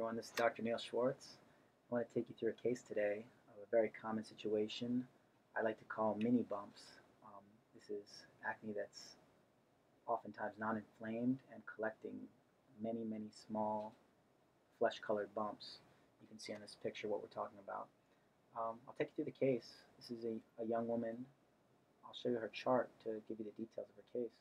everyone. This is Dr. Neil Schwartz. I want to take you through a case today of a very common situation I like to call mini bumps. This is acne that's oftentimes non-inflamed and collecting many small flesh-colored bumps. You can see on this picture what we're talking about. I'll take you through the case. This is a young woman. I'll show you her chart to give you the details of her case.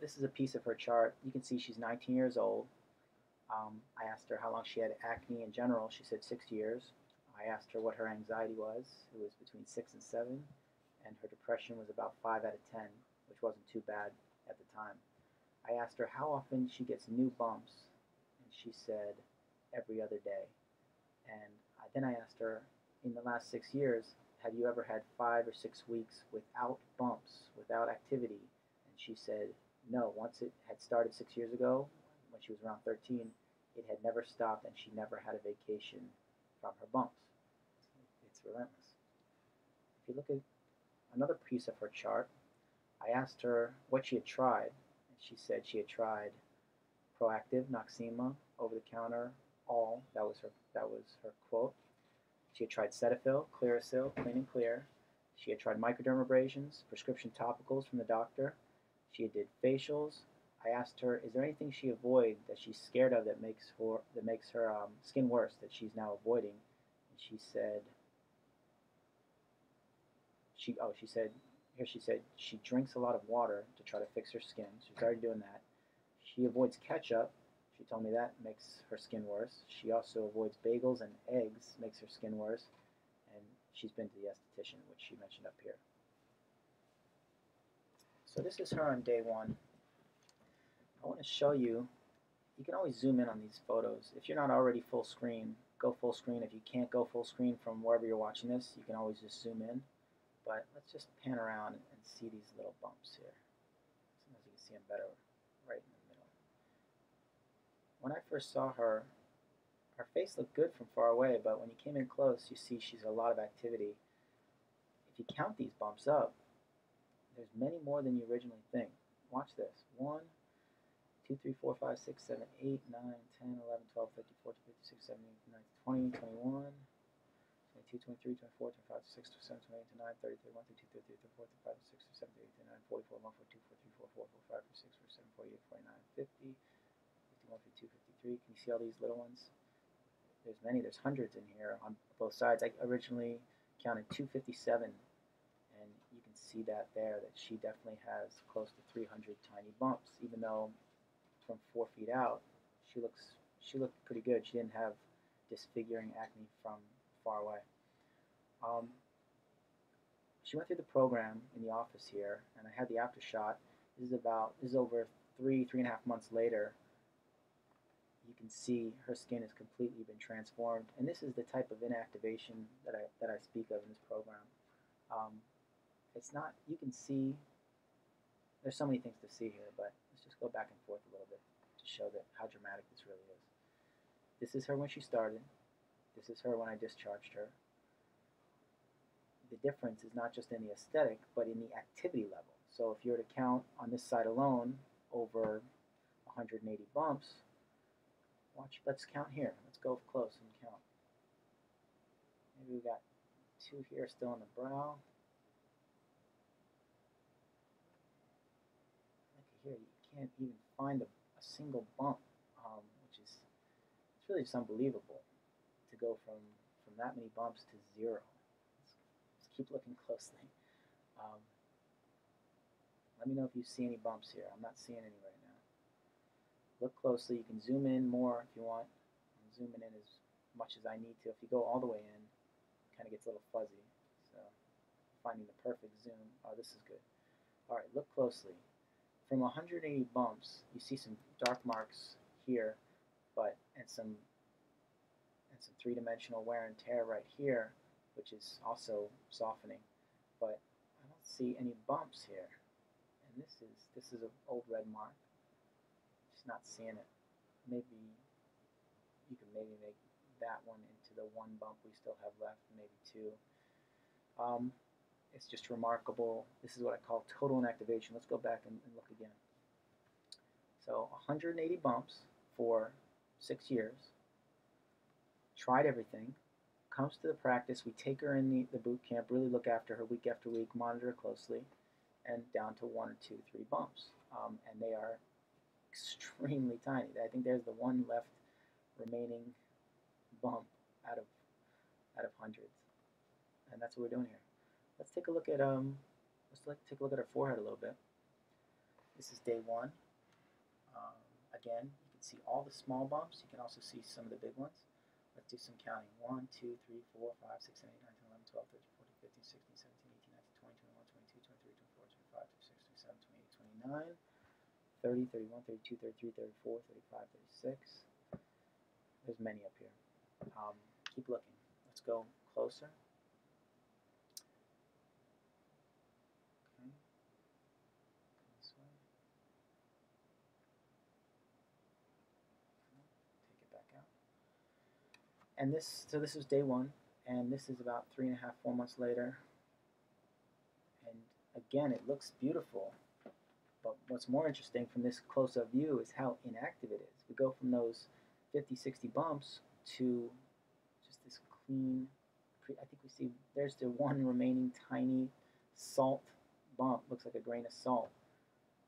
This is a piece of her chart. You can see she's 19 years old. I asked her how long she had acne in general. She said 6 years. I asked her what her anxiety was. It was between 6 and 7, and her depression was about 5 out of 10, which wasn't too bad at the time. I asked her how often she gets new bumps, and she said every other day. And then I asked her, in the last 6 years, have you ever had 5 or 6 weeks without bumps, without activity? And she said no. Once it had started 6 years ago, when she was around 13, it had never stopped, and she never had a vacation from her bumps. It's relentless. If you look at another piece of her chart, I asked her what she had tried, and she said she had tried Proactive, Noxema, over-the-counter, all. That was her quote. She had tried Cetaphil, Clearasil, Clean and Clear. She had tried microdermabrasions, prescription topicals from the doctor. She did facials. I asked her, is there anything she avoids that she's scared of that makes her skin worse, that she's now avoiding? And she said, she said she drinks a lot of water to try to fix her skin. She started doing that. She avoids ketchup. She told me that makes her skin worse. She also avoids bagels and eggs, makes her skin worse. And she's been to the esthetician, which she mentioned up here. So this is her on day one. I want to show you, you can always zoom in on these photos. If you're not already full screen, go full screen. If you can't go full screen from wherever you're watching this, you can always just zoom in. But let's just pan around and see these little bumps here. Sometimes you can see them better right in the middle. When I first saw her, her face looked good from far away, but when you came in close, you see she's a lot of activity. If you count these bumps up, there's many more than you originally think. Watch this. 1, 2, 3, 4, 5, 6, 7, 8, 9, 10, 11, 12, 13, 14, 15, 16, 17, 18, 19, 20, 21, 22, 23, 24, 25, 26, 27, 28, 29, 30, 31, 32, 33, 34, 35, 36, 37, 38, 39, 44, 1, 42, 43, 44, 45, 46, 47, 48, 49, 50, 51, 52, 53. Can you see all these little ones? There's many. There's hundreds in here on both sides. I originally counted 257, and you can see that there, that she definitely has close to 300 tiny bumps, even though from 4 feet out, she looked pretty good. She didn't have disfiguring acne from far away. She went through the program in the office here, and I had the after shot. This is over 3.5 months later. You can see her skin has completely been transformed, and this is the type of inactivation that I speak of in this program. It's not, you can see, there's so many things to see here, but let's just go back and forth a little bit to show that how dramatic this really is. This is her when she started. This is her when I discharged her. The difference is not just in the aesthetic, but in the activity level. So if you were to count on this side alone over 180 bumps, let's count here. Let's go close and count. Maybe we got 2 here still on the brow. Look here, you can't even find a single bump, which is, it's really just unbelievable to go from that many bumps to 0. Let's keep looking closely. Let me know if you see any bumps here. I'm not seeing any right now. Look closely. You can zoom in more if you want. I'm zooming in as much as I need to. If you go all the way in, it kind of gets a little fuzzy. So finding the perfect zoom. Oh, this is good. All right, look closely. From 180 bumps, you see some dark marks here, and some three-dimensional wear and tear right here, which is also softening. But I don't see any bumps here. And this is an old red mark. Just not seeing it. Maybe you can maybe make that one into the 1 bump we still have left, maybe 2. It's just remarkable. This is what I call total inactivation. Let's go back and look again. So 180 bumps for 6 years. Tried everything. Comes to the practice. We take her in the boot camp, really look after her week after week, monitor her closely, and down to 1 or 2, 3 bumps. And they are extremely tiny. I think there's the one left remaining bump out of hundreds. And that's what we're doing here. Let's take a look at take a look at her forehead a little bit. This is day 1. Again, you can see all the small bumps. You can also see some of the big ones. Let's do some counting. 1, 2, 3, 4, 5, 6, 7, 8, 9, 10, 11, 12, 13, 14, 15, 16, 17, 18, 19, 20, 21, 22, 23, 24, 25, 26, 27, 28, 29, 30, 31, 32, 33, 34, 35, 36. There's many up here. Keep looking. Let's go closer. Okay. This way. Take it back out. And so this was day 1, and this is about 3.5, 4 months later. And again, it looks beautiful. But what's more interesting from this close-up view is how inactive it is. We go from those 50, 60 bumps to just this clean, I think we see there's the one remaining tiny salt bump. Looks like a grain of salt.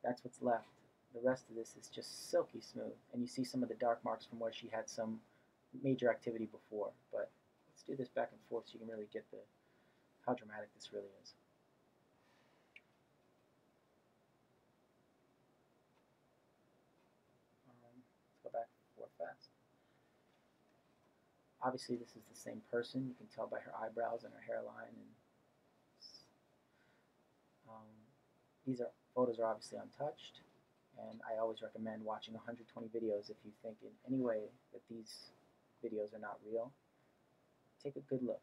That's what's left. The rest of this is just silky smooth. And you see some of the dark marks from where she had some major activity before. But let's do this back and forth so you can really get how dramatic this really is. Let's go back and forth fast. Obviously, this is the same person. You can tell by her eyebrows and her hairline. And these photos are obviously untouched. And I always recommend watching 120 videos if you think in any way that these videos are not real. Take a good look.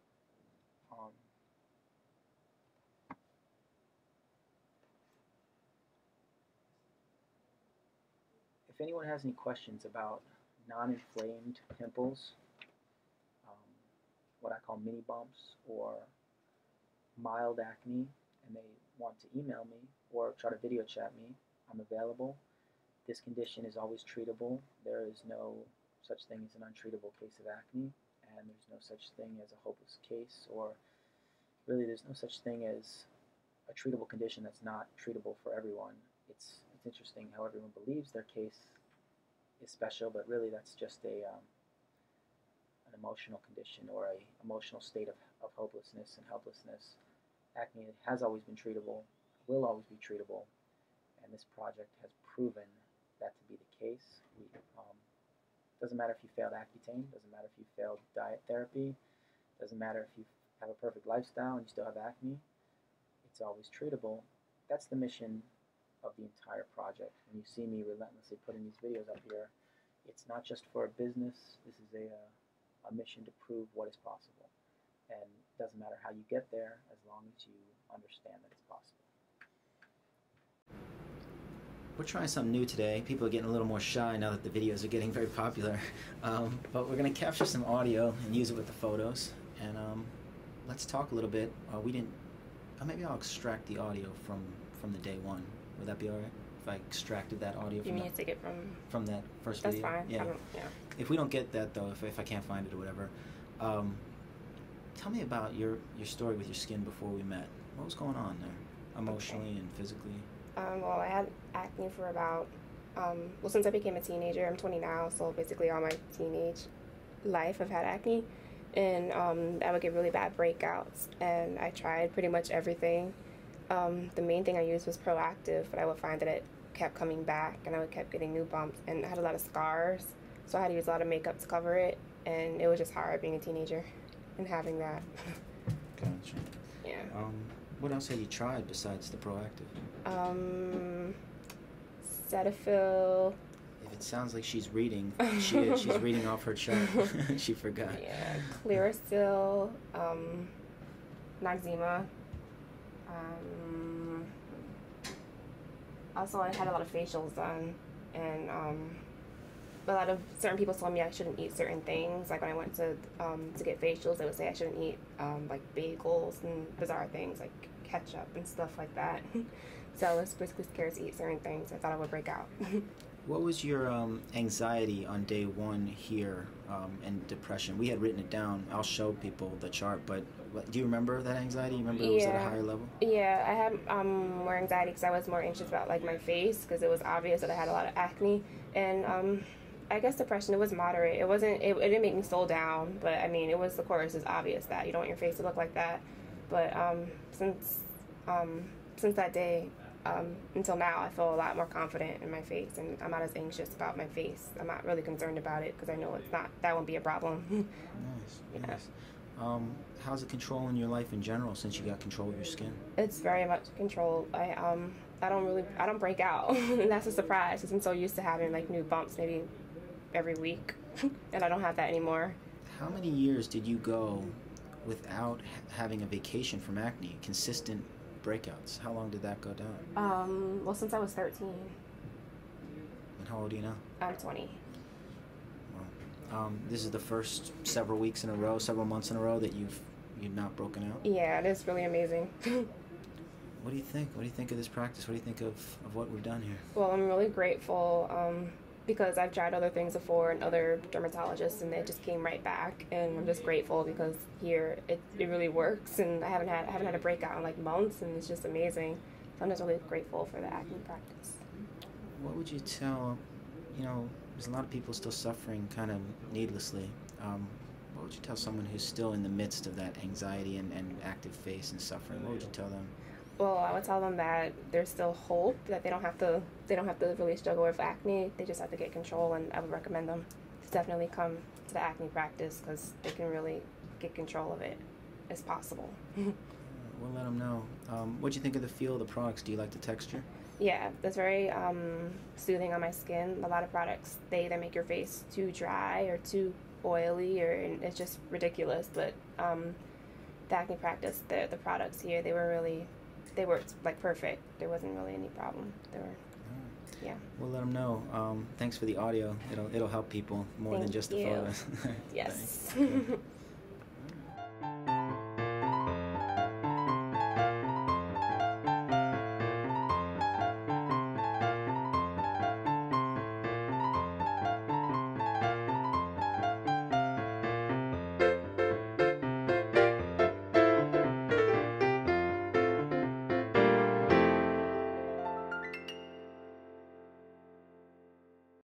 If anyone has any questions about non-inflamed pimples, what I call mini bumps, or mild acne, and they want to email me or try to video chat me, I'm available. This condition is always treatable. There is no such thing as an untreatable case of acne, and there's no such thing as a hopeless case, or really there's no such thing as a treatable condition that's not treatable for everyone. It's interesting how everyone believes their case is special, but really that's just an emotional condition or an emotional state of hopelessness and helplessness. Acne has always been treatable, will always be treatable, and this project has proven that to be the case. Doesn't matter if you failed Accutane, doesn't matter if you failed diet therapy, doesn't matter if you have a perfect lifestyle and you still have acne, it's always treatable. That's the mission of the entire project. When you see me relentlessly putting these videos up here, it's not just for a business. This is a mission to prove what is possible. And it doesn't matter how you get there as long as you understand that it's possible. We're trying something new today. People are getting a little more shy now that the videos are getting very popular. But we're going to capture some audio and use it with the photos. And let's talk a little bit. Maybe I'll extract the audio from the day 1. Would that be all right? If I extracted that audio from to take it from that first that's video? That's fine. Yeah. If we don't get that, though, if I can't find it or whatever, tell me about your story with your skin before we met. What was going on there, emotionally and physically? Well, I had acne for about, since I became a teenager. I'm 20 now, so basically all my teenage life I've had acne. And I would get really bad breakouts, and I tried pretty much everything. The main thing I used was Proactive, but I would find that it kept coming back, and I kept getting new bumps, and I had a lot of scars, so I had to use a lot of makeup to cover it, and it was just hard being a teenager and having that. Gotcha. Yeah. What else have you tried besides the Proactive? Cetaphil. If it sounds like she's reading, she's reading off her chart. She forgot. Yeah, Clearasil, Noxzema. Also, I had a lot of facials done, and a lot of certain people told me I shouldn't eat certain things. Like when I went to get facials, they would say I shouldn't eat like bagels and bizarre things like ketchup and stuff like that. So I was basically scared to eat certain things. I thought I would break out. What was your anxiety on day one here and depression? We had written it down. I'll show people the chart, but do you remember that anxiety? You remember it was at a higher level? Yeah, I had more anxiety because I was more anxious about like my face because it was obvious that I had a lot of acne, and I guess depression, it was moderate. It wasn't. It didn't make me so down, but I mean, it was, of course, it's obvious that you don't want your face to look like that. But since that day until now, I feel a lot more confident in my face, and I'm not as anxious about my face. I'm not really concerned about it because I know it's not. That won't be a problem. Nice, Yeah. nice. How's it controlling your life in general since you got control of your skin? It's very much controlled. I don't break out, and that's a surprise because I'm so used to having like new bumps maybe every week, and I don't have that anymore. How many years did you go without having a vacation from acne? Consistent breakouts. How long did that go down? Well, since I was 13. And how old are you now? I'm 20. Well, this is the first several weeks in a row, several months in a row that you've not broken out. Yeah, it is really amazing. What do you think? What do you think of this practice? What do you think of what we've done here? Well, I'm really grateful because I've tried other things before and other dermatologists, and they just came right back. And I'm just grateful because here it really works, and I haven't had a breakout in like months, and it's just amazing. So I'm just really grateful for the acne practice. What would you tell? There's a lot of people still suffering kind of needlessly. What would you tell someone who's still in the midst of that anxiety and active face and suffering? What would you tell them? Well, I would tell them that there's still hope, that they don't have to really struggle with acne. They just have to get control, and I would recommend them to definitely come to the acne practice because they can really get control of it. It's possible. We'll let them know. What do you think of the feel of the products? Do you like the texture? Yeah, that's very soothing on my skin. A lot of products, they either make your face too dry or too oily, or it's just ridiculous. But the acne practice, the products here, they worked like perfect. There wasn't really any problem. Yeah. We'll let them know. Thanks for the audio. It'll help people more than just the photos. Yes. Thanks. Okay.